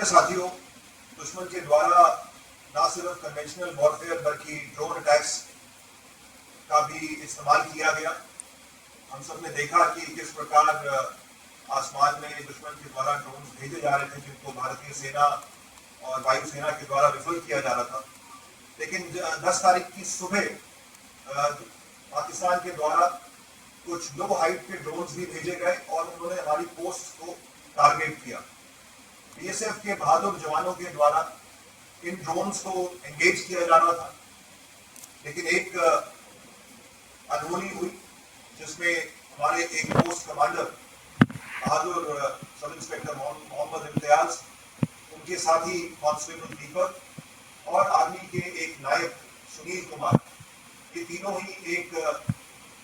में साथियों, दुश्मन के द्वारा न सिर्फ कन्वेंशनल वॉरफेयर बल्कि ड्रोन अटैक्स का भी इस्तेमाल किया गया। हम सब ने देखा कि किस प्रकार आसमान में दुश्मन के द्वारा ड्रोन भेजे जा रहे थे जिनको भारतीय सेना और वायुसेना के द्वारा विफल किया जा रहा था। लेकिन 10 तारीख की सुबह पाकिस्तान के द्वारा कुछ लो हाइट के ड्रोन्स भी भेजे गए और उन्होंने हमारी पोस्ट को टारगेट किया। बीएसएफ के बहादुर जवानों के द्वारा इन ड्रोन्स को एंगेज किया जा रहा था, लेकिन एक अनहोनी हुई जिसमें हमारे एक पोस्ट कमांडर बहादुर सब इंस्पेक्टर मोहम्मद इम्तियाज, उनके साथी कांस्टेबल दीपक और आर्मी के एक नायक सुनील कुमार, ये तीनों ही एक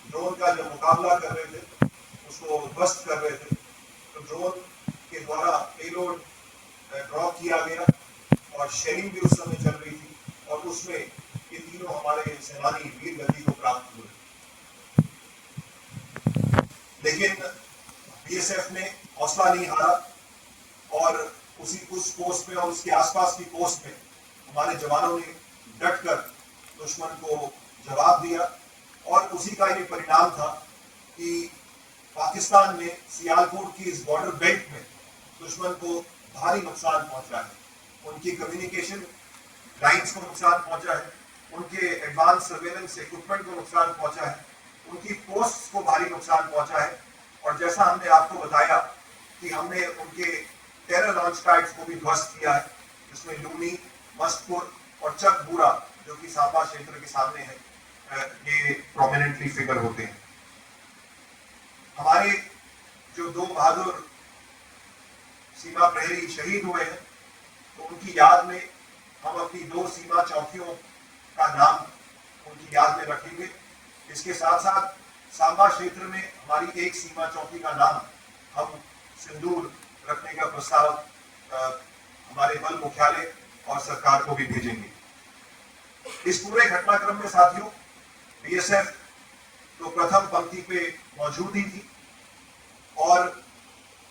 ड्रोन का जो मुकाबला कर रहे थे उसको ध्वस्त कर रहे थे। तो ड्रोन के द्वारा पेलोड ड्रॉप किया गया और शेयरिंग भी उस समय चल रही थी और उसमें ये तीनों हमारे सेनानी वीर गति को प्राप्त हुए। लेकिन बीएसएफ ने हौसला नहीं हारा और उस पोस्ट में और उसके आसपास की पोस्ट में हमारे जवानों ने डटकर दुश्मन को जवाब दिया और उसी का ये परिणाम था कि पाकिस्तान ने सियालकोट की इस बॉर्डर बेल्ट में दुश्मन को भारी नुकसान पहुंचा है। उनकी कम्युनिकेशन लाइंस को नुकसान पहुंचा है, उनके एडवांस सर्वेलेंस इक्विपमेंट को नुकसान पहुंचा है, उनकी पोस्ट को भारी नुकसान पहुंचा है। और जैसा हमने आपको बताया कि हमने उनके टेरर लॉन्च पैड्स को भी ध्वस्त किया है, जिसमें लूनी, मस्तपुर और चकबूरा जो कि सांबा क्षेत्र के सामने है, ये प्रोमिनेंटली फिगर होते हैं। हमारे जो दो बहादुर सीमा प्रहरी शहीद हुए हैं, तो उनकी याद में हम अपनी 2 सीमा चौकियों का नाम उनकी याद में रखेंगे। इसके साथ साथ सांबा क्षेत्र में हमारी एक सीमा चौकी का नाम हम सिंदूर रखने का प्रस्ताव हमारे बल मुख्यालय और सरकार को भी भेजेंगे। इस पूरे घटनाक्रम में साथियों, बीएसएफ तो प्रथम पंक्ति पे मौजूद ही थी और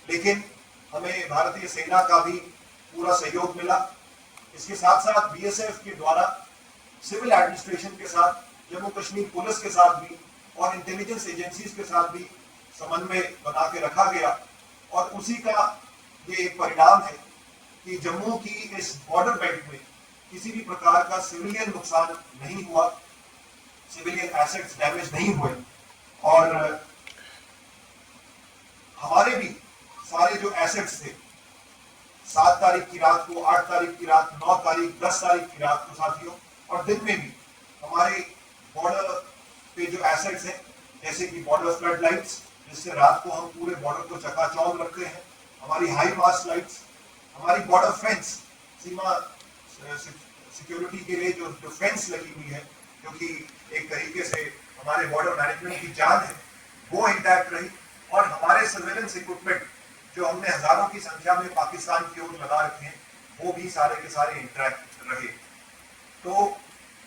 लेकिन हमें भारतीय सेना का भी पूरा सहयोग मिला। इसके साथ साथ बीएसएफ के द्वारा सिविल एडमिनिस्ट्रेशन के साथ, जम्मू कश्मीर पुलिस के साथ भी और इंटेलिजेंस एजेंसीज के साथ भी समन्वय बना के रखा गया और उसी का ये एक परिणाम है कि जम्मू की इस बॉर्डर बेल्ट में किसी भी प्रकार का सिविलियन नुकसान नहीं हुआ, सिविलियन एसेट्स डैमेज नहीं हुए और हमारे भी सारे जो एसेट्स थे 7 तारीख की रात को, 8 तारीख की रात, 9 तारीख, 10 तारीख की रात को साथियों और दिन में भी हमारे बॉर्डर पे जो एसेट्स हैं, जैसे कि बॉर्डर फ्लड लाइट्स जिससे रात को हम पूरे बॉर्डर को चकाचौंध रखते हैं, हमारी हाई मास्ट लाइट्स, हमारी बॉर्डर फेंस, सीमा सिक्योरिटी के लिए जो फेंस लगी हुई है, जो कि एक तरीके से हमारे बॉर्डर मैनेजमेंट की जान है, वो इंटैक्ट रही और हमारे सर्वेलेंस इक्विपमेंट जो हमने हजारों की संख्या में पाकिस्तान की ओर लगा रखे हैं, वो भी सारे के सारे इंटैक्ट रहे। तो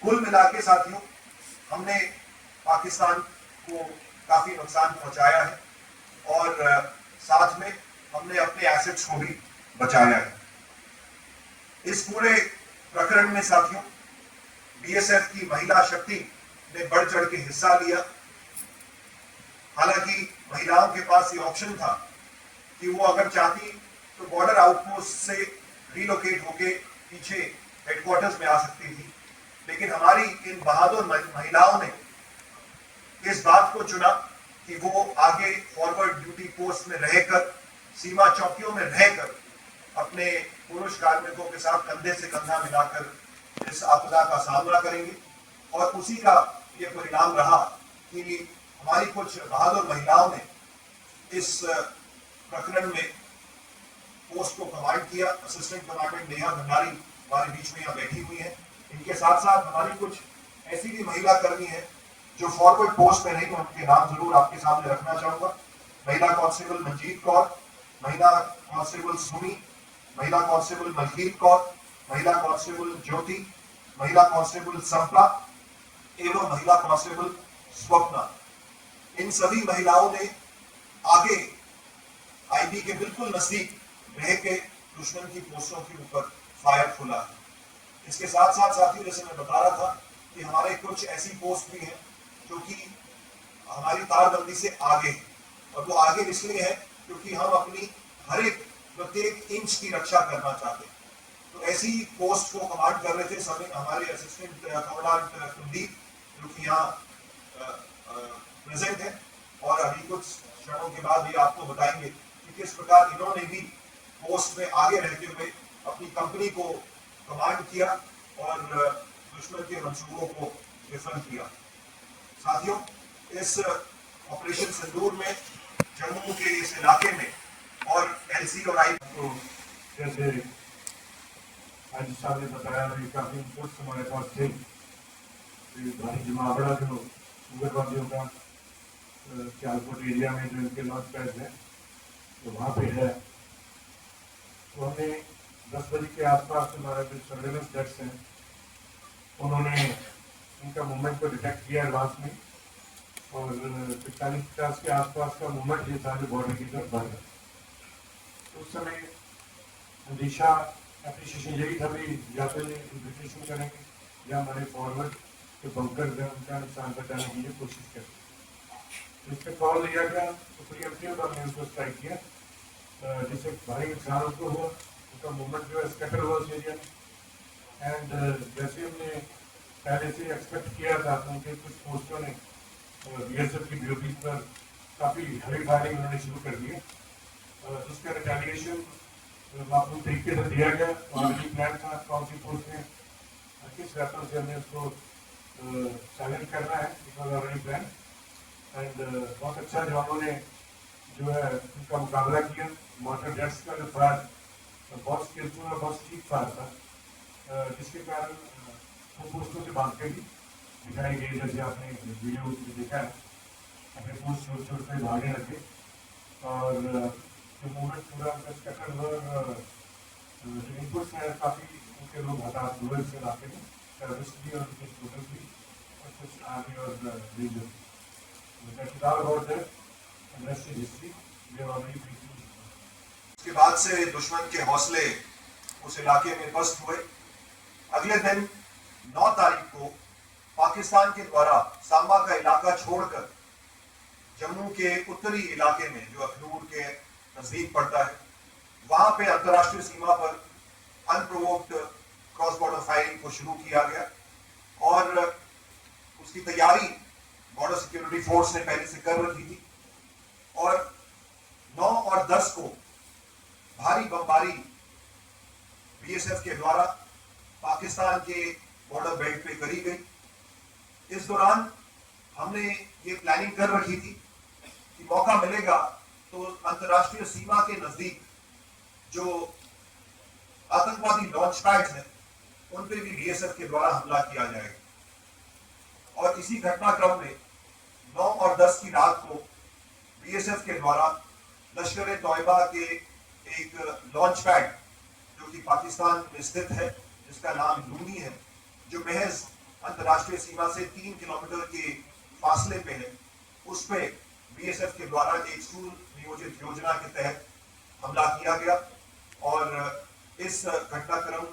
कुल मिला के साथियों हमने पाकिस्तान को काफी नुकसान पहुंचाया है और साथ में हमने अपने एसेट्स को भी बचाया है। इस पूरे प्रकरण में साथियों बीएसएफ की महिला शक्ति ने बढ़ चढ़ के हिस्सा लिया। हालांकि महिलाओं के पास ये ऑप्शन था कि वो अगर चाहती तो बॉर्डर आउटपोस्ट से रिलोकेट होके पीछे हेडक्वार्टर्स में आ सकती थी, लेकिन हमारी इन बहादुर महिलाओं ने इस बात को चुना कि वो आगे फॉरवर्ड ड्यूटी पोस्ट में रहकर, सीमा चौकियों में रहकर अपने पुरुष कार्मिकों के साथ कंधे से कंधा मिलाकर इस आपदा का सामना करेंगे और उसी का ये परिणाम रहा कि हमारी कुछ बहादुर महिलाओं ने इस प्रकरण में पोस्ट को कमांड किया। असिस्टेंट कमांडेंट नेहा भंडारी हमारे बीच में यहाँ बैठी हुई है। इनके साथ साथ हमारी कुछ ऐसी भी महिला कर्मी है जो फॉरवर्ड पोस्ट में रही, उनके नाम जरूर आपके सामने रखना चाहूंगा। महिला कांस्टेबल मंजीत कौर, महिला कांस्टेबल सुमी, महिला कांस्टेबल मलकीत कौर, महिला कांस्टेबल ज्योति, महिला कांस्टेबल संपला एवं महिला कांस्टेबल स्वप्ना। इन सभी महिलाओं ने आगे आईबी के बिल्कुल नजदीक रह के दुश्मन की पोस्टों के ऊपर फायर खुला है। इसके साथ साथ साथियों, जैसे मैं बता रहा था कि हमारे कुछ ऐसी पोस्ट भी हैं जो कि हमारी तारबंदी से आगे है, और वो आगे इसलिए है क्योंकि हम अपनी हर एक प्रत्येक इंच की रक्षा करना चाहते हैं। तो ऐसी पोस्ट को कमांड कर रहे थे समय हमारे असिस्टेंट कमांडेंट कुलदीप, जो कि यहाँ प्रेजेंट है, और अभी कुछ क्षणों के बाद ये आपको बताएंगे कि किस प्रकार इन्होंने भी पोस्ट में आगे रहते हुए अपनी कंपनी को कमांड किया और दुश्मन के मंसूबों को विफल किया। साथियों, इस ऑपरेशन सिंदूर में जम्मू के इस इलाके में और एलसी और आई तो जैसे आज साहब ने बताया काफी इनपुट्स हमारे पास थे, भारी जमावड़ा जो उग्रवादियों का सियालकोट एरिया में जो इनके लॉन्च पैड है तो वहाँ पे है। तो हमने 10 बजे के आसपास हमारे जो सर्वेलेंस डेस्क हैं उन्होंने इनका मूवमेंट को डिटेक्ट किया एडवांस में, और 45-50 के आसपास का मूवमेंट ये था जो बॉर्डर की तरफ बढ़ गया। उस समय अंदेशा एप्रिशिएशन यही था भी या तो ये इन्विटेशन करेंगे या हमारे फॉरवर्ड के बंकर जो उनका नुकसान बचाने की कोशिश करें। तो इस पर कॉल लिया गया तो प्रीएम्प्टिव हमने उनको स्ट्राइक किया, जिससे भारी नुकसान उनको हुआ, उनका मूवमेंट जो है स्कैटर हुआ उस एरिया में। एंड जैसे हमने पहले से एक्सपेक्ट किया था तो उनके कुछ पोस्टों ने बीएसएफ की ड्यूटी पर काफ़ी हैवी फायरिंग उन्होंने शुरू कर दिए, जिसका रिटेलिएशन माकूल तरीके से दिया गया। ऑलरेडी प्लान था कौन सी पोस्ट में किस वेपन से हमने उसको चैलेंज करना है, it was already plan. And बहुत अच्छा जवानों ने जो है उनका मुकाबला किया। मॉर्टर जेट्स का जो फायर बहुत स्किलफुल और बहुत ठीक फायर था, जिसके कारण वो पोस्टों से भागते भी दिखाई गई, जैसे आपने वीडियो में देखा है, अपने पोस्ट छोड़ छोड़ कर भागने लगे। और जो मूवमेंट पूरा उनका स्कैटर हुआ, जो इनपुट्स हैं काफ़ी उनके लोग हताश हुए इस इलाके में, टेररिस्ट भी और कुछ लोकल भी और कुछ आर्मी और रीजन। उसके बाद से दुश्मन के हौसले उस इलाके में पस्त हुए। अगले दिन 9 तारीख को पाकिस्तान के द्वारा सांबा का इलाका छोड़कर जम्मू के उत्तरी इलाके में जो अखनूर के नजदीक पड़ता है, वहां पे अंतर्राष्ट्रीय सीमा पर अनप्रोवोक्ड क्रॉस बॉर्डर फायरिंग को शुरू किया गया, और उसकी तैयारी बॉर्डर सिक्योरिटी फोर्स ने पहले से कर रखी थी। और 9 और 10 को भारी बमबारी बीएसएफ के द्वारा पाकिस्तान के बॉर्डर बेल्ट पे करी गई। इस दौरान हमने ये प्लानिंग कर रखी थी कि मौका मिलेगा तो अंतर्राष्ट्रीय सीमा के नजदीक जो आतंकवादी लॉन्च पैड्स हैं उन पर भी बीएसएफ के द्वारा हमला किया जाएगा। और इसी घटनाक्रम में 9 और 10 की रात को बीएसएफ के द्वारा लश्कर ए तौयबा के एक लॉन्च पैड जो कि पाकिस्तान में स्थित है, जिसका नाम लूनी है, जो महज अंतर्राष्ट्रीय सीमा से 3 किलोमीटर के फासले पे है, उस पे बीएसएफ के द्वारा एक सुनियोजित योजना के तहत हमला किया गया। और इस घटनाक्रम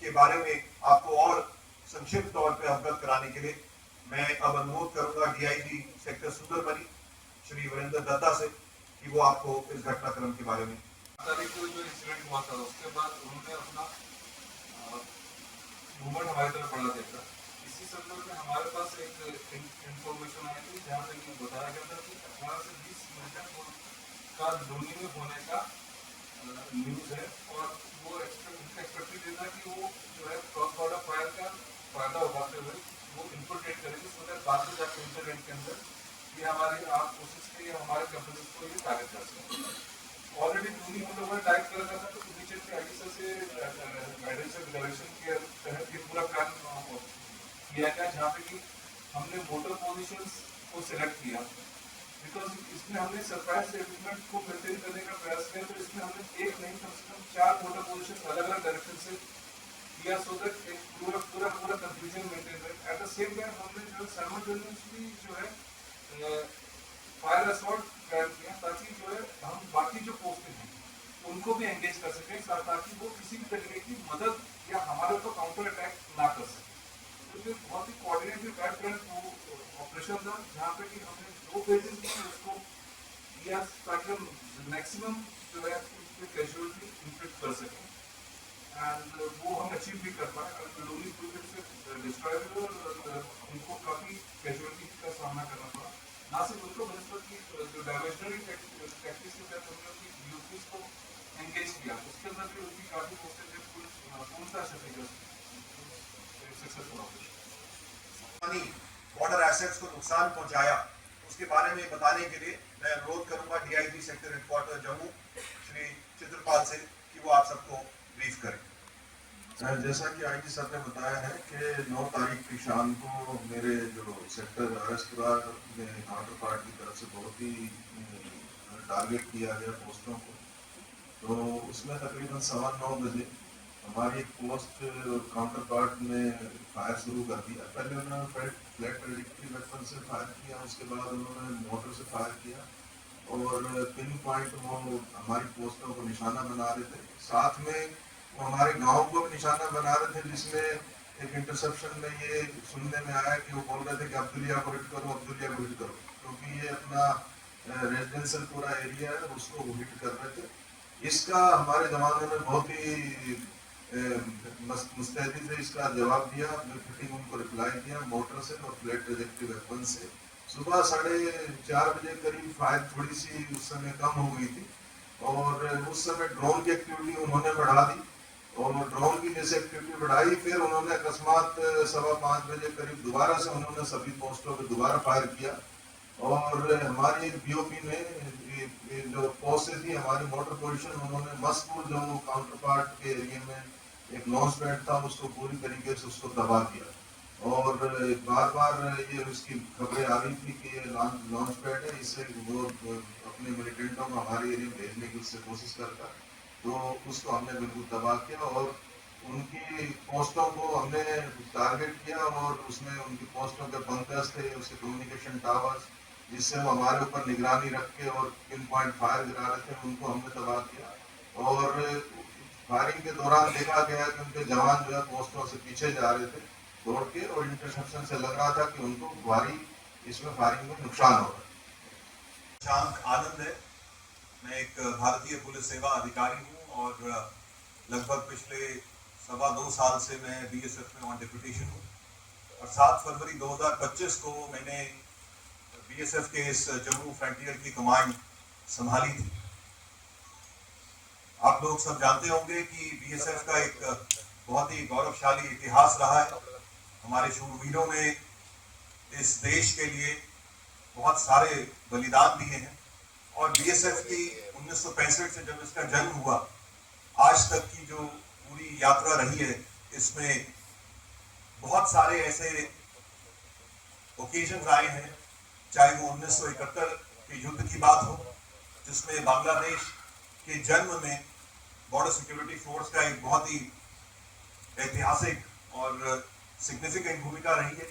के बारे में आपको और संक्षिप्त तौर पर अवगत कराने के लिए मैं अब अनुरोध करूंगा डीआईजी सेक्टर सुंदरबनी श्री वीरेंद्र दत्ता से कि वो आपको इस घटनाक्रम के बारे में। तारीख को जो इंसिडेंट हुआ था उसके बाद उन्होंने अपना मूवमेंट हमारी तरफ बढ़ा देखा। इसी संदर्भ में हमारे पास एक इंफॉर्मेशन आई थी जहाँ पे ये बताया गया था कि 18 से 20 मिनट का लूनी में होने का न्यूज है, और वो एक्सपेक्टेड था कि वो जो है क्रॉस बॉर्डर फायर का फायदा उठाते हुए वो इन्फिल्ट्रेट करेंगे, सो दैट बाद में जाकर इंसिडेंट के अंदर ये हमारी आप कोशिश करिए हमारे कंपनी को ये टारगेट कर सकें। ऑलरेडी लूनी हम लोगों ने टाइप कर रखा था, तो इमीडिएटली आईएसएस से गाइडेंस एंड डायरेक्शन के तहत ये पूरा प्लान किया गया, जहाँ पे कि हमने वोटर पोजीशंस को सिलेक्ट किया, बिकॉज इसमें हमने सरप्राइज सेटलमेंट को मेंटेन करने का प्रयास किया। तो इसमें हमने एक नहीं कम से कम 4 वोटर पोजीशन अलग अलग डायरेक्शन से किया, सो दैट एक पूरा कंफ्यूजन मेंटेन रहे। एट द सेम टाइम हमने जो साइमल्टेनियसली जो है फायर असॉल्ट प्लान किया, ताकि जो है हम बाकी जो पोस्टें हैं उनको भी एंगेज कर सकें ताकि वो किसी भी तरीके की मदद या हमारे ऊपर काउंटर अटैक ना कर सके। तो ये बहुत ही कोऑर्डिनेटेड बैकग्राउंड ऑपरेशन था जहाँ पे कि हमने 2 फेजेस में उसको किया ताकि हम मैक्सिमम जो है कैजुअलिटी इन्फ्लिक्ट कर सकें एंड वो हम अचीव भी कर पाए। लोनी प्रोजेक्ट से डिस्ट्रॉय हुए और उनको काफ़ी कैजुअलिटी का सामना करना पड़ा। ना सिर्फ उनको बल्कि जो डाइवर्जनरी टैक्टिक्स के तहत हमने उनकी यूपीज को एंगेज किया, उसके अंदर भी उनकी काफ़ी पोस्टेज पूर्णता सक्सेसफुल ऑपरेशन। बॉर्डर एसेट्स को नुकसान पहुंचाया, उसके बारे में बताने के लिए मैं अनुरोध करूंगा DIG sector headquarter Jammu Shri Chitrapal से कि वो आप सबको ब्रीफ करें। जैसा कि आईजी सर ने बताया है कि 9 तारीख की शाम को मेरे जो सेक्टर राजपुरा में काउंटर पार्ट की तरफ से बहुत ही टारगेट किया गया पोस्टों को, तो उसमें तकरीबन 9:15 बजे हमारी एक पोस्ट काउंटर पार्ट में फायर शुरू कर दिया। पहले उन्होंने फ्लैट प्रेडिक्टिव वेपन से फायर किया, उसके बाद उन्होंने मोटर से फायर किया और पिन पॉइंट वो हमारी पोस्टों को निशाना बना रहे थे। साथ में वो हमारे गांव को भी निशाना बना रहे थे, जिसमें एक इंटरसेप्शन में ये सुनने में आया कि वो बोल रहे थे कि अब्दुलिया को हिट करो, अब्दुलिया को हिट करो, क्योंकि ये अपना रेजिडेंशियल पूरा एरिया है, उसको हिट कर रहे थे। इसका हमारे जवानों ने बहुत ही मुस्तैदी से इसका जवाब दिया, फिटिंग उनको रिप्लाई दिया मोटर से और फ्लैट प्रोजेक्टिव वेपन से। सुबह 4:30 बजे करीब फायर थोड़ी सी उस समय कम हो गई थी और उस समय ड्रोन की एक्टिविटी उन्होंने बढ़ा दी और ड्रोन की जैसे एक्टिविटी बढ़ाई, फिर उन्होंने अकस्मात 5:15 बजे करीब दोबारा से उन्होंने सभी पोस्टों पर दोबारा फायर किया और हमारी बीओपी ने जो पोस्ट थी हमारी मोटर पोजीशन, उन्होंने मस्तूर जो काउंटर पार्ट के एरिया में एक लॉन्च पैड था उसको पूरी तरीके से उसको तबाह किया और बार बार ये उसकी खबरें आ रही थी कि ये लॉन्च पैड है, इससे वो अपने मिलिटेंटों को हमारे एरिया में भेजने की उससे कोशिश करता, तो उसको हमने बिल्कुल तबाह किया और उनकी पोस्टों को हमने टारगेट किया और उसमें उनकी पोस्टों के बंकर्स थे, उसके कम्युनिकेशन टावर्स, जिससे वो हमारे ऊपर निगरानी रख के और पिन पॉइंट फायर गिरा रहे थे, उनको हमने तबाह किया। और फायरिंग के दौरान देखा गया कि उनके जवान जो है पोस्टों से पीछे जा रहे थे दौड़ के और इंटरसेप्शन से लग रहा था कि उनको भारी इसमें फायरिंग में नुकसान हो रहा है। शांत आनंद है, मैं एक भारतीय पुलिस सेवा अधिकारी हूँ और लगभग पिछले 2.25 साल से मैं बीएसएफ में ऑन डिप्यूटेशन हूँ और 7 फरवरी 2025 को मैंने बीएसएफ के इस जम्मू फ्रंटियर की कमांड संभाली थी। आप लोग सब जानते होंगे कि बीएसएफ का एक बहुत ही गौरवशाली इतिहास रहा है। हमारे शूरवीरों ने इस देश के लिए बहुत सारे बलिदान दिए हैं और बीएसएफ की 1965 से जब इसका जन्म हुआ आज तक की जो पूरी यात्रा रही है, इसमें बहुत सारे ऐसे ओकेजन आए हैं, चाहे वो 1971 के युद्ध की बात हो जिसमें बांग्लादेश के जन्म में बॉर्डर सिक्योरिटी फोर्स का एक बहुत ही ऐतिहासिक और सिग्निफिकेंट भूमिका रही है।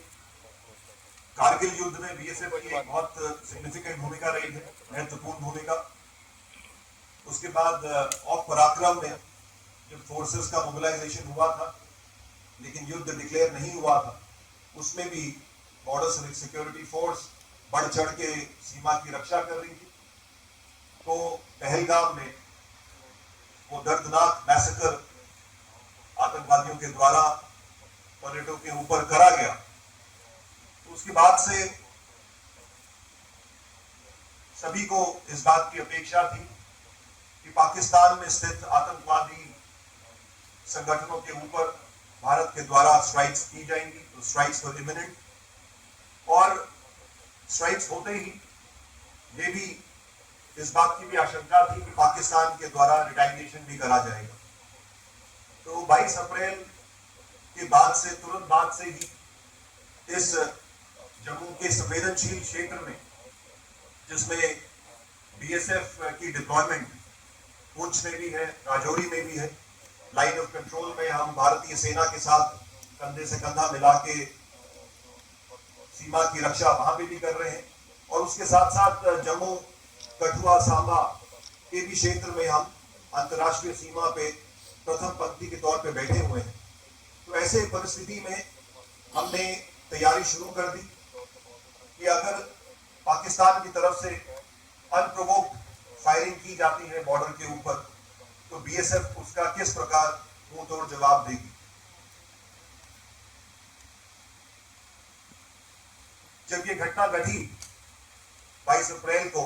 कारगिल युद्ध में बीएसएफ की एक बहुत सिग्निफिकेंट भूमिका रही है, महत्वपूर्ण भूमिका। उसके बाद ऑफ पराक्रम में जब फोर्सेस का मोबिलाइजेशन हुआ था लेकिन युद्ध डिक्लेयर नहीं हुआ था, उसमें भी बॉर्डर सिक्योरिटी फोर्स बढ़ चढ़ के सीमा की रक्षा कर रही थी। तो पहलगाम में वो दर्दनाक मैसेकर आतंकवादियों के द्वारा पर्यटकों के ऊपर करा गया, तो उसके बाद से सभी को इस बात की अपेक्षा थी कि पाकिस्तान में स्थित आतंकवादी संगठनों के ऊपर भारत के द्वारा स्ट्राइक्स की जाएंगी। तो स्ट्राइक्स वर इमिनेंट और स्ट्राइक्स होते ही ये भी इस बात की भी आशंका थी कि पाकिस्तान के द्वारा रिटालिएशन भी करा जाएगा। तो 22 अप्रैल के बाद से तुरंत बाद से ही इस जम्मू के संवेदनशील क्षेत्र में जिसमें बीएसएफ की डिप्लॉयमेंट पुंछ में भी है, राजौरी में भी है, लाइन ऑफ कंट्रोल में हम भारतीय सेना के साथ कंधे से कंधा मिला के सीमा की रक्षा वहां पे भी कर रहे हैं और उसके साथ साथ जम्मू, कठुआ, सांबा के भी क्षेत्र में हम अंतर्राष्ट्रीय सीमा पे प्रथम पंक्ति के तौर पे बैठे हुए हैं। तो ऐसे परिस्थिति में हमने तैयारी शुरू कर दी कि अगर पाकिस्तान की तरफ से अनप्रोवोक्ड फायरिंग की जाती है बॉर्डर के ऊपर, तो बीएसएफ उसका किस प्रकार मुंह तोड़ जवाब देगी। जब ये घटना घटी 22 अप्रैल को,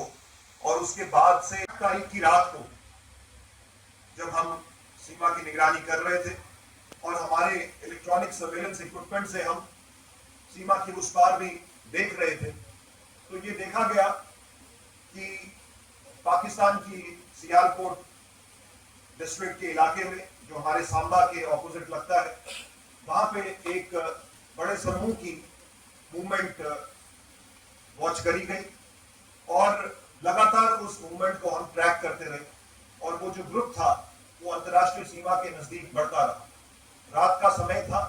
और उसके बाद से तारीख की रात को जब हम सीमा की निगरानी कर रहे थे और हमारे इलेक्ट्रॉनिक सर्वेलेंस इक्विपमेंट से हम सीमा की उस पार भी देख रहे थे, तो ये देखा गया कि पाकिस्तान की सियालकोट डिस्ट्रिक्ट के इलाके में, जो हमारे सांबा के ऑपोजिट लगता है, वहां पे एक बड़े समूह की मूवमेंट वॉच करी गई और लगातार उस मूवमेंट को हम ट्रैक करते रहे, और वो जो ग्रुप था वो अंतर्राष्ट्रीय सीमा के नजदीक बढ़ता रहा। रात का समय था,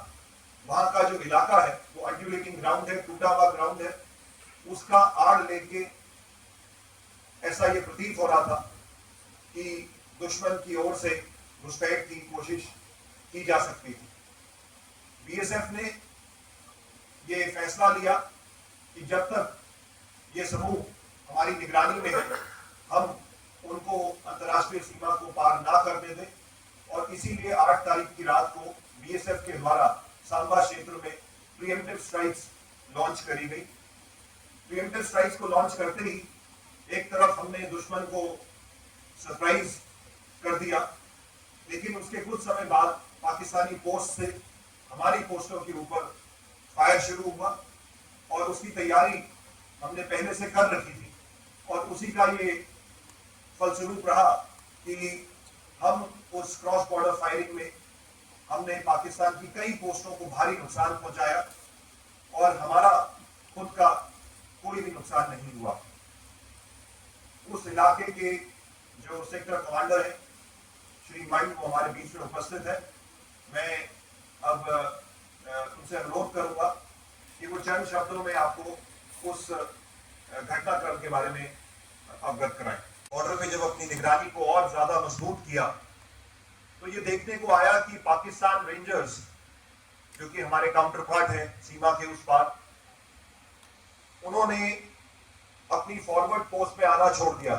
वहां का जो इलाका है वो अंडुलेटिंग ग्राउंड है, टूटा हुआ ग्राउंड है, उसका आड़ लेके ऐसा ये प्रतीत हो रहा था कि दुश्मन की ओर से घुसपैठ की कोशिश की जा सकती थी। बीएसएफ ने ये फैसला लिया कि जब तक ये समूह हमारी निगरानी में है, हम उनको अंतर्राष्ट्रीय सीमा को पार ना करने दें, और इसीलिए 8 तारीख की रात को बीएसएफ के द्वारा सांबा क्षेत्र में प्रीएम्प्टिव स्ट्राइक्स लॉन्च करी गई। प्रीएम्प्टिव स्ट्राइक्स को लॉन्च करते ही एक तरफ हमने दुश्मन को सरप्राइज कर दिया, लेकिन उसके कुछ समय बाद पाकिस्तानी पोस्ट से हमारी पोस्टों के ऊपर फायर शुरू हुआ, और उसकी तैयारी हमने पहले से कर रखी थी, और उसी का ये फलस्वरूप रहा कि हम उस क्रॉस बॉर्डर फायरिंग में हमने पाकिस्तान की कई पोस्टों को भारी नुकसान पहुंचाया, और हमारा खुद का कोई भी नुकसान नहीं हुआ। उस इलाके के जो सेक्टर कमांडर है श्री माइन, वो हमारे बीच में उपस्थित है। मैं अब उनसे अनुरोध करूंगा कि वो चंद शब्दों में आपको उस घटनाक्रम के बारे में अवगत कराएं। बॉर्डर पे जब अपनी निगरानी को और ज्यादा मजबूत किया, तो ये देखने को आया कि पाकिस्तान रेंजर्स, जो कि हमारे काउंटर पार्ट है सीमा के उस पार, उन्होंने अपनी फॉरवर्ड पोस्ट पे आना छोड़ दिया।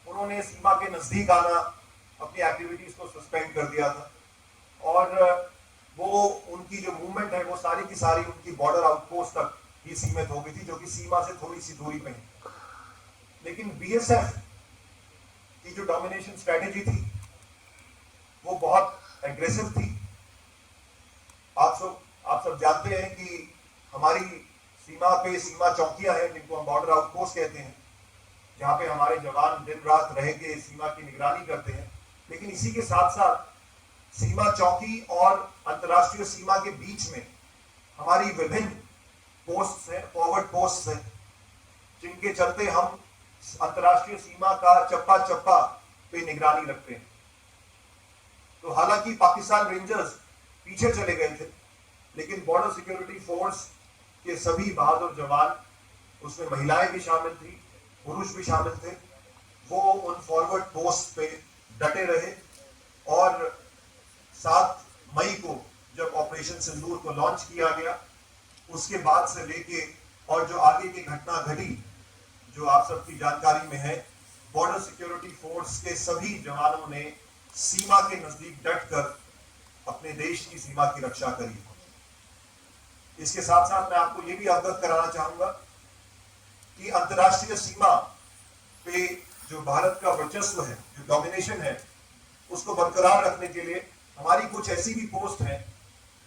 उन्होंने सीमा के नजदीक आना, अपनी एक्टिविटीज को सस्पेंड कर दिया था, और वो उनकी जो मूवमेंट है वो सारी की सारी उनकी बॉर्डर आउटपोस्ट तक ही सीमित हो गई थी, जो कि सीमा से थोड़ी सी दूरी पे है। लेकिन बीएसएफ की जो डोमिनेशन स्ट्रेटेजी थी वो बहुत एग्रेसिव थी। आप सब जानते हैं कि हमारी सीमा पे सीमा चौकियां हैं, जिनको हम बॉर्डर आउटपोस्ट कहते हैं, जहां पे हमारे जवान दिन रात रह के सीमा की निगरानी करते हैं। लेकिन इसी के साथ साथ सीमा चौकी और अंतर्राष्ट्रीय सीमा के बीच में हमारी विभिन्न पोस्ट हैं, फॉरवर्ड पोस्ट हैं, जिनके चलते हम अंतर्राष्ट्रीय सीमा का चप्पा चप्पा पे निगरानी रखते हैं। तो हालांकि पाकिस्तान रेंजर्स पीछे चले गए थे, लेकिन बॉर्डर सिक्योरिटी फोर्स के सभी बहादुर जवान, उसमें महिलाएं भी शामिल थी, पुरुष भी शामिल थे, वो उन फॉरवर्ड पोस्ट पे डटे रहे, और 7 मई को जब ऑपरेशन सिंदूर को लॉन्च किया गया, उसके बाद से लेके और जो आगे की घटना घटी, जो आप सबकी जानकारी में है, बॉर्डर सिक्योरिटी फोर्स के सभी जवानों ने सीमा के नजदीक डटकर अपने देश की सीमा की रक्षा करी। इसके साथ साथ मैं आपको यह भी अवगत कराना चाहूंगा कि अंतर्राष्ट्रीय सीमा पे जो भारत का वर्चस्व है, जो डोमिनेशन है, उसको बरकरार रखने के लिए हमारी कुछ ऐसी भी पोस्ट हैं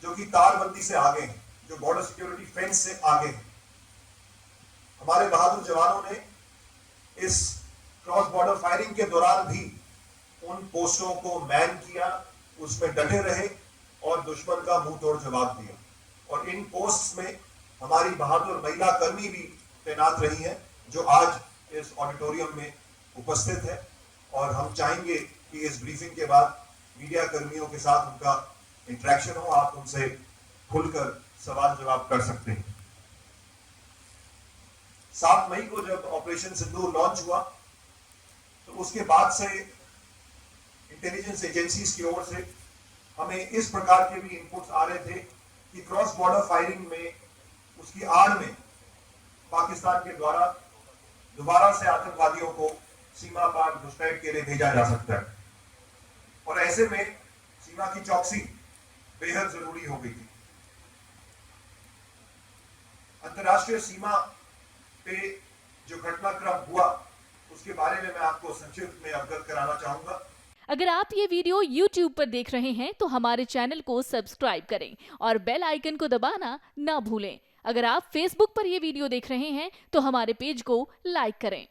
जो कि तारबंदी से आगे हैं, जो बॉर्डर सिक्योरिटी फेंस से आगे हैं। हमारे बहादुर जवानों ने इस क्रॉस बॉर्डर फायरिंग के दौरान भी उन पोस्टों को मैन किया, उसमें डटे रहे और दुश्मन का मुंह तोड़ जवाब दिया। और इन पोस्ट्स में हमारी बहादुर महिला कर्मी भी तैनात रही हैं, जो आज इस ऑडिटोरियम में उपस्थित है, और हम चाहेंगे कि इस ब्रीफिंग के बाद मीडिया कर्मियों के साथ उनका इंटरेक्शन हो, आप उनसे खुलकर सवाल जवाब कर सकते हैं। 7 मई को जब ऑपरेशन सिंदूर लॉन्च हुआ, तो उसके बाद से इंटेलिजेंस एजेंसीज की ओर से हमें इस प्रकार के भी इनपुट्स आ रहे थे कि क्रॉस बॉर्डर फायरिंग में उसकी आड़ में पाकिस्तान के द्वारा दोबारा से आतंकवादियों को सीमा पार घुसपैठ के लिए भेजा जा सकता है, और ऐसे में सीमा की चौकसी बेहद जरूरी हो गई थी। अंतर्राष्ट्रीय सीमा पे जो घटनाक्रम हुआ उसके बारे में मैं आपको संक्षिप्त में अवगत कराना चाहूंगा। अगर आप ये वीडियो YouTube पर देख रहे हैं तो हमारे चैनल को सब्सक्राइब करें और बेल आइकन को दबाना ना भूलें। अगर आप Facebook पर ये वीडियो देख रहे हैं तो हमारे पेज को लाइक करें।